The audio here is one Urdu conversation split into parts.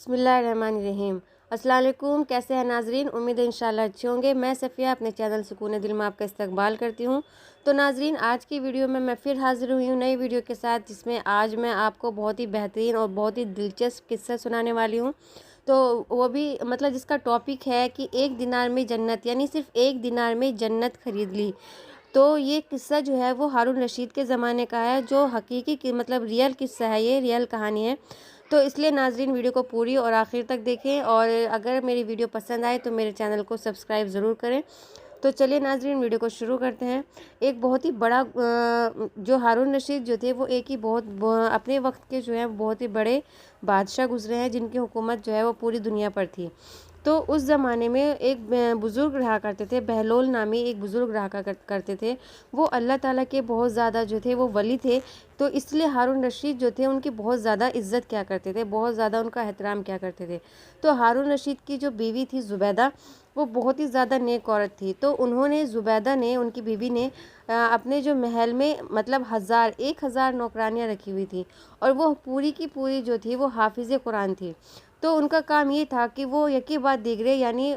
بسم اللہ الرحمن الرحیم۔ السلام علیکم، کیسے ہیں ناظرین؟ امید ہے انشاءاللہ اچھے ہوں گے۔ میں صفیہ اپنے چینل سکون دل میں آپ کا استقبال کرتی ہوں۔ تو ناظرین، آج کی ویڈیو میں پھر حاضر ہوئی ہوں نئی ویڈیو کے ساتھ، جس میں آج میں آپ کو بہت ہی بہترین اور بہت ہی دلچسپ قصہ سنانے والی ہوں۔ تو وہ بھی جس کا ٹاپک ہے کہ ایک دینار میں جنت، یعنی صرف ایک دینار میں جنت خرید لی۔ تو یہ قصہ جو ہے وہ ہارون رشید کے زمانے کا ہے، جو حقیقی ریئل قصہ ہے، یہ ریئل کہانی ہے۔ تو اس لیے ناظرین ویڈیو کو پوری اور آخر تک دیکھیں، اور اگر میری ویڈیو پسند آئے تو میرے چینل کو سبسکرائب ضرور کریں۔ تو چلیے ناظرین ویڈیو کو شروع کرتے ہیں۔ ایک بہت ہی بڑا جو ہارون رشید جو تھے وہ ایک ہی اپنے وقت کے جو ہے بہت ہی بڑے بادشاہ گزرے ہیں، جن کی حکومت جو ہے وہ پوری دنیا پر تھی۔ تو اس زمانے میں ایک بزرگ رہا کرتے تھے، بہلول نامی ایک بزرگ رہا کرتے تھے۔ وہ اللہ تعالیٰ کے بہت زیادہ جو تھے وہ ولی تھے۔ تو اس لیے ہارون رشید جو تھے ان کی بہت زیادہ عزت کیا کرتے تھے، بہت زیادہ ان کا احترام کیا کرتے تھے۔ تو ہارون رشید کی جو بیوی تھی زبیدہ، وہ بہت ہی زیادہ نیک عورت تھی۔ تو انہوں نے زبیدہ نے، ان کی بیوی نے اپنے جو محل میں 1000 نوکرانیاں رکھی ہوئی تھیں، اور وہ پوری کی پوری جو تھی وہ حافظ قرآن تھی۔ تو ان کا کام یہ تھا کہ وہ یکی بعد دیگرے، یعنی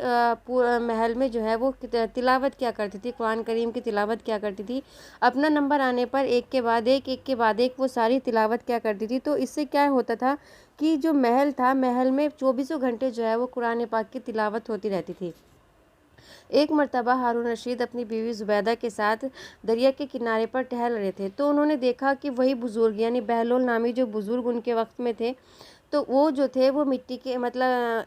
محل میں جو ہے وہ تلاوت کیا کرتی تھی، قرآن کریم کی تلاوت کیا کرتی تھی۔ اپنا نمبر آنے پر ایک کے بعد ایک وہ ساری تلاوت کیا کرتی تھی۔ تو اس سے کیا ہوتا تھا کہ جو محل تھا، محل میں 24 گھنٹے جو ہے وہ قرآن پاک کی تلاوت ہوتی رہتی تھی۔ ایک مرتبہ ہارون رشید اپنی بیوی زبیدہ کے ساتھ دریا کے کنارے پر ٹہل رہے تھے۔ تو انہوں نے دیکھا کہ وہی بزرگ، یعنی بہلول نامی جو بزرگ ان کے وقت میں تھے، تو وہ جو تھے وہ مٹی کے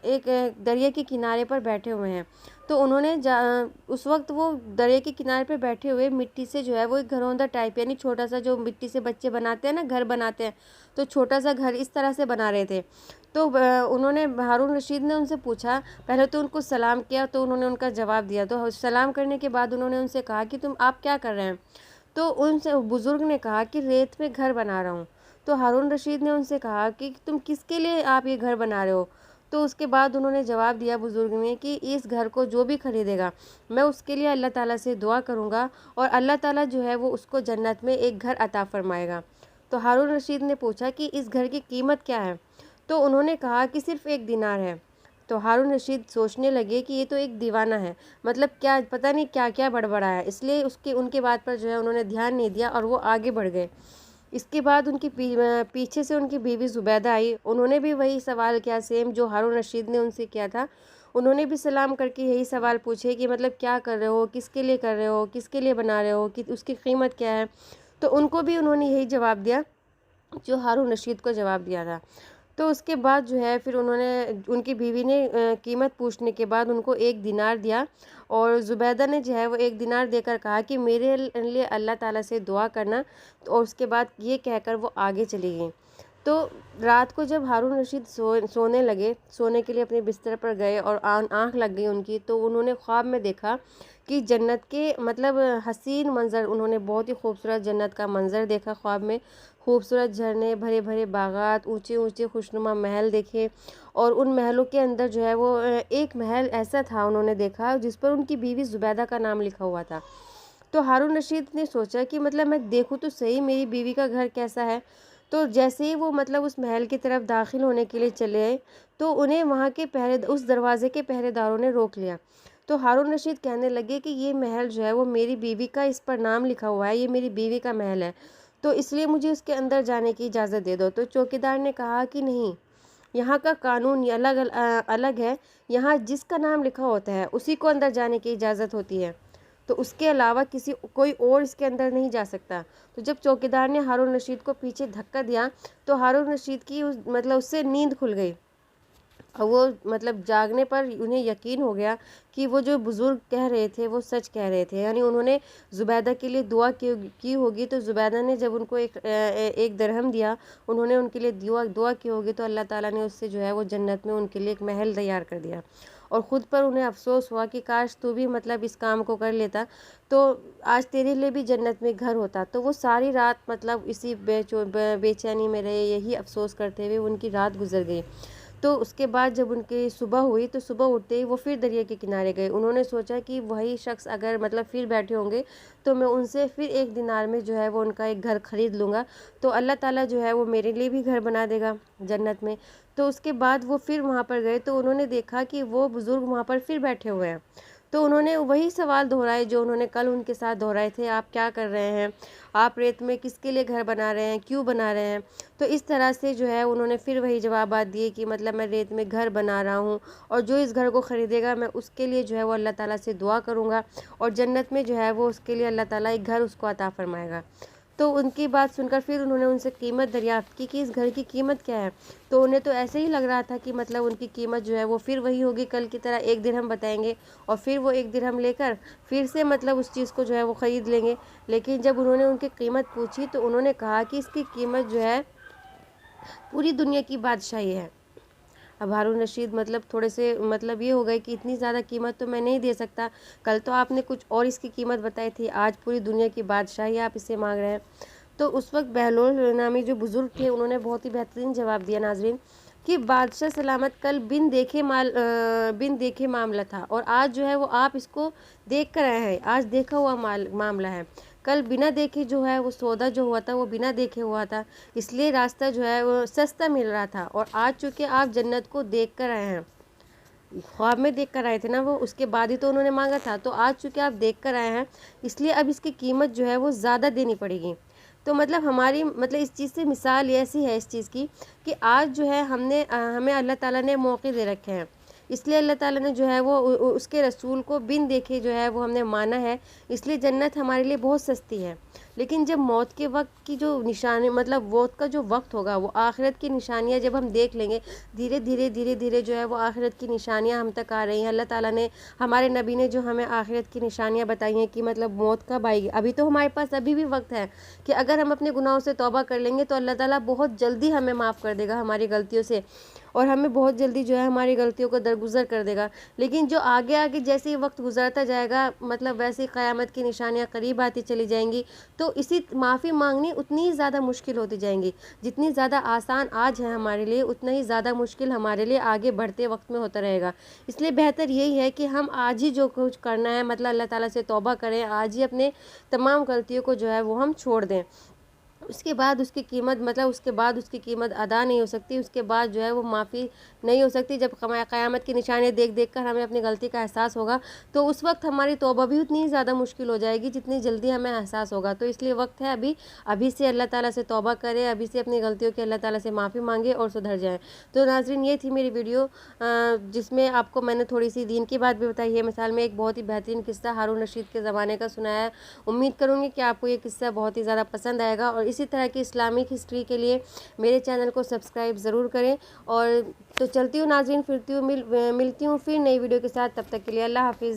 ایک دریا کے کنارے پر بیٹھے ہوئے ہیں۔ تو انہوں نے اس وقت وہ دریا کے کنارے پر بیٹھے ہوئے مٹی سے جو ہے وہ ایک گھروندہ ٹائپ، یعنی چھوٹا سا جو مٹی سے بچے بناتے ہیں نا، گھر بناتے ہیں، تو چھوٹا سا گھر اس طرح سے بنا رہے تھے۔ تو انہوں نے، ہارون رشید نے ان سے پوچھا، پہلے تو ان کو سلام کیا، تو انہوں نے ان کا جواب دیا۔ تو سلام کرنے کے بعد انہوں نے ان سے کہا کہ آپ کیا کر رہے ہیں؟ تو ان سے بزرگ نے کہا کہ ریت میں گھر بنا رہا ہوں۔ تو ہارون رشید نے ان سے کہا کہ تم کس کے لیے آپ یہ گھر بنا رہے ہو؟ تو اس کے بعد انہوں نے جواب دیا بزرگ نے کہ اس گھر کو جو بھی خریدے گا، میں اس کے لیے اللہ تعالیٰ سے دعا کروں گا، اور اللہ تعالیٰ جو ہے وہ اس کو جنت میں ایک گھر عطا فرمائے گا۔ تو ہارون رشید نے پوچھا کہ اس گھر کی قیمت کیا ہے؟ تو انہوں نے کہا کہ صرف 1 دینار ہے۔ تو ہارون رشید سوچنے لگے کہ یہ تو ایک دیوانہ ہے، کیا پتہ نہیں کیا کیا بڑبڑا ہے، اس لیے ان کے بات پر جو ہے انہوں نے دھیان نہیں دیا، اور وہ آگے بڑھ گئے۔ اس کے بعد ان کی پیچھے سے ان کی بیوی زبیدہ آئی۔ انہوں نے بھی وہی سوال کیا، سیم جو ہارون رشید نے ان سے کیا تھا۔ انہوں نے بھی سلام کر کے یہی سوال پوچھے کہ کیا کر رہے ہو، کس کے لیے کر رہے ہو، کس کے لیے بنا رہے ہو، کہ اس کی قیمت کیا ہے؟ تو ان کو بھی انہوں نے یہی جواب دیا جو ہارون رشید کو جواب دیا تھا۔ تو اس کے بعد جو ہے پھر ان کی بیوی نے قیمت پوچھنے کے بعد ان کو 1 دینار دیا، اور زبیدہ نے جو ہے وہ 1 دینار دے کر کہا کہ میرے لیے اللہ تعالیٰ سے دعا کرنا، اور اس کے بعد یہ کہہ کر وہ آگے چلی گئیں۔ تو رات کو جب ہارون رشید سونے لگے، سونے کے لیے اپنے بستر پر گئے، اور آنکھ لگ گئی ان کی، تو انہوں نے خواب میں دیکھا کہ جنت کے حسین منظر، انہوں نے بہت ہی خوبصورت جنت کا منظر دیکھا خواب میں۔ خوبصورت جھرنے، بھرے بھرے باغات، اونچے اونچے خوشنما محل دیکھے، اور ان محلوں کے اندر جو ہے وہ ایک محل ایسا تھا انہوں نے دیکھا جس پر ان کی بیوی زبیدہ کا نام لکھا ہوا تھا۔ تو ہارون رشید نے سوچا کہ میں دیکھوں تو صحیح میری بیوی کا گھر کیسا ہے۔ تو جیسے ہی وہ اس محل کی طرف داخل ہونے کے لیے چلے آئے، تو انہیں وہاں کے اس دروازے کے پہرے داروں نے روک لیا۔ تو ہارون رشید کہنے لگے کہ یہ محل جو ہے وہ میری بیوی کا، اس پر نام لکھا ہوا ہے، یہ میری بیوی کا محل ہے، تو اس لیے مجھے اس کے اندر جانے کی اجازت دے دو۔ تو چوکیدار نے کہا کہ نہیں، یہاں کا قانون الگ ہے، یہاں جس کا نام لکھا ہوتا ہے اسی کو اندر جانے کی اجازت ہوتی ہے، تو اس کے علاوہ کوئی اور اس کے اندر نہیں جا سکتا۔ تو جب چوکیدار نے ہارون رشید کو پیچھے دھکا دیا، تو ہارون رشید کی اس سے نیند کھل گئی، اور وہ جاگنے پر انہیں یقین ہو گیا کہ وہ جو بزرگ کہہ رہے تھے وہ سچ کہہ رہے تھے، یعنی انہوں نے زبیدہ کے لیے دعا کی ہوگی۔ تو زبیدہ نے جب ان کو 1 درہم دیا، انہوں نے ان کے لیے دعا کی ہوگی، تو اللہ تعالیٰ نے اس سے جو ہے وہ جنت میں ان کے لیے ایک محل تیار کر دیا، اور خود پر انہیں افسوس ہوا کہ کاش تو بھی اس کام کو کر لیتا، تو آج تیرے لیے بھی جنت میں گھر ہوتا۔ تو وہ ساری رات اسی بے چینی میں رہے، یہی افسوس کرتے ہوئے ان کی رات گزر گئی۔ تو اس کے بعد جب ان کی صبح ہوئی تو صبح اٹھتے ہی وہ پھر دریا کے کنارے گئے۔ انہوں نے سوچا کہ وہی شخص اگر مطلب پھر بیٹھے ہوں گے تو میں ان سے پھر 1 دینار میں جو ہے وہ ان کا ایک گھر خرید لوں گا، تو اللہ تعالیٰ جو ہے وہ میرے لیے بھی گھر بنا دے گا جنت میں۔ تو اس کے بعد وہ پھر وہاں پر گئے تو انہوں نے دیکھا کہ وہ بزرگ وہاں پر پھر بیٹھے ہوئے ہیں۔ تو انہوں نے وہی سوال دہرائے جو انہوں نے کل ان کے ساتھ دہرائے تھے، آپ کیا کر رہے ہیں، آپ ریت میں کس کے لیے گھر بنا رہے ہیں، کیوں بنا رہے ہیں؟ تو اس طرح سے جو ہے انہوں نے پھر وہی جوابات دیے کہ مطلب میں ریت میں گھر بنا رہا ہوں، اور جو اس گھر کو خریدے گا میں اس کے لیے جو ہے وہ اللہ تعالیٰ سے دعا کروں گا، اور جنت میں جو ہے وہ اس کے لیے اللہ تعالیٰ ایک گھر اس کو عطا فرمائے گا۔ تو ان کی بات سن کر پھر انہوں نے ان سے قیمت دریافت کی کہ اس گھر کی قیمت کیا ہے۔ تو انہیں تو ایسے ہی لگ رہا تھا کہ مطلب ان کی قیمت جو ہے وہ پھر وہی ہوگی کل کی طرح 1 درہم بتائیں گے، اور پھر وہ 1 درہم لے کر پھر سے مطلب اس چیز کو جو ہے وہ خرید لیں گے۔ لیکن جب انہوں نے ان کی قیمت پوچھی تو انہوں نے کہا کہ اس کی قیمت جو ہے پوری دنیا کی بادشاہی ہے۔ اب ہارون رشید مطلب تھوڑے سے مطلب یہ ہو گئے کہ اتنی زیادہ قیمت تو میں نہیں دے سکتا، کل تو آپ نے کچھ اور اس کی قیمت بتائی تھی، آج پوری دنیا کی بادشاہی آپ اسے مانگ رہے ہیں۔ تو اس وقت بہلول نامی جو بزرگ تھے انہوں نے بہت ہی بہترین جواب دیا ناظرین، کہ بادشاہ سلامت کل بن دیکھے معاملہ تھا، اور آج جو ہے وہ آپ اس کو دیکھ کر آئے ہیں، آج دیکھا ہوا معاملہ ہے۔ کل بنا دیکھے جو ہے وہ سودا جو ہوا تھا وہ بنا دیکھے ہوا تھا، اس لیے راستہ جو ہے وہ سستا مل رہا تھا، اور آج چونکہ آپ جنت کو دیکھ کر آئے ہیں، خواب میں دیکھ کر آئے تھے نا وہ، اس کے بعد ہی تو انہوں نے مانگا تھا، تو آج چونکہ آپ دیکھ کر آئے ہیں اس لیے اب اس کی قیمت جو ہے وہ زیادہ دینی پڑے گی۔ تو مطلب ہماری مطلب اس چیز سے مثال ایسی ہے اس چیز کی کہ آج جو ہے ہمیں اللہ تعالیٰ نے موقع دے رکھے ہیں، اس لیے اللہ تعالیٰ نے جو ہے وہ اس کے رسول کو بن دیکھے جو ہے وہ ہم نے مانا ہے، اس لیے جنت ہمارے لیے بہت سستی ہے۔ لیکن جب موت کے وقت کی جو نشانی مطلب موت کا جو وقت ہوگا، وہ آخرت کی نشانیاں جب ہم دیکھ لیں گے، دھیرے دھیرے جو ہے وہ آخرت کی نشانیاں ہم تک آ رہی ہیں۔ اللہ تعالیٰ نے ہمارے نبی نے جو ہمیں آخرت کی نشانیاں بتائی ہیں کہ مطلب موت کب آئے گی، ابھی تو ہمارے پاس ابھی بھی وقت ہے کہ اگر ہم اپنے گناہوں سے توبہ کر لیں گے تو اللہ تعالیٰ بہت جلدی ہمیں معاف کر دے گا ہماری غلطیوں سے، اور ہمیں بہت جلدی جو ہے ہماری غلطیوں کو درگزر کر دے گا۔ لیکن جو آگے آگے جیسے ہی وقت گزرتا جائے گا مطلب ویسے ہی قیامت کی نشانیاں قریب آتی چلی جائیں گی، تو اسی معافی مانگنی اتنی ہی زیادہ مشکل ہوتی جائیں گی، جتنی زیادہ آسان آج ہے ہمارے لیے اتنا ہی زیادہ مشکل ہمارے لیے آگے بڑھتے وقت میں ہوتا رہے گا۔ اس لیے بہتر یہی ہے کہ ہم آج ہی جو کچھ کرنا ہے مطلب اللہ تعالیٰ سے توبہ کریں، آج ہی اپنے تمام غلطیوں کو جو ہے وہ ہم چھوڑ دیں۔ اس کے بعد اس کی قیمت مطلب اس کے بعد اس کی قیمت ادا نہیں ہو سکتی، اس کے بعد جو ہے وہ معافی نہیں ہو سکتی۔ جب قیامت کی نشانیاں دیکھ کر ہمیں اپنی غلطی کا احساس ہوگا تو اس وقت ہماری توبہ بھی اتنی ہی زیادہ مشکل ہو جائے گی جتنی جلدی ہمیں احساس ہوگا۔ تو اس لیے وقت ہے ابھی سے اللہ تعالیٰ سے توبہ کرے، ابھی سے اپنی غلطیوں کے اللہ تعالیٰ سے معافی مانگے اور سدھر جائیں۔ تو ناظرین یہ تھی میری ویڈیو جس میں آپ کو میں نے تھوڑی سی دین کی بات بھی بتائی ہے، مثال میں ایک بہت ہی بہترین قصہ ہارون رشید کے زمانے کا سنایا ہے۔ امید کروں گی کہ آپ کو یہ قصہ بہت ہی زیادہ پسند آئے گا، اور اسی طرح کی اسلامک ہسٹری کے لیے میرے چینل کو سبسکرائب ضرور کریں۔ اور تو چلتی ہوں ناظرین، ملتی ہوں پھر نئی ویڈیو کے ساتھ، تب تک کے لیے اللہ حافظ۔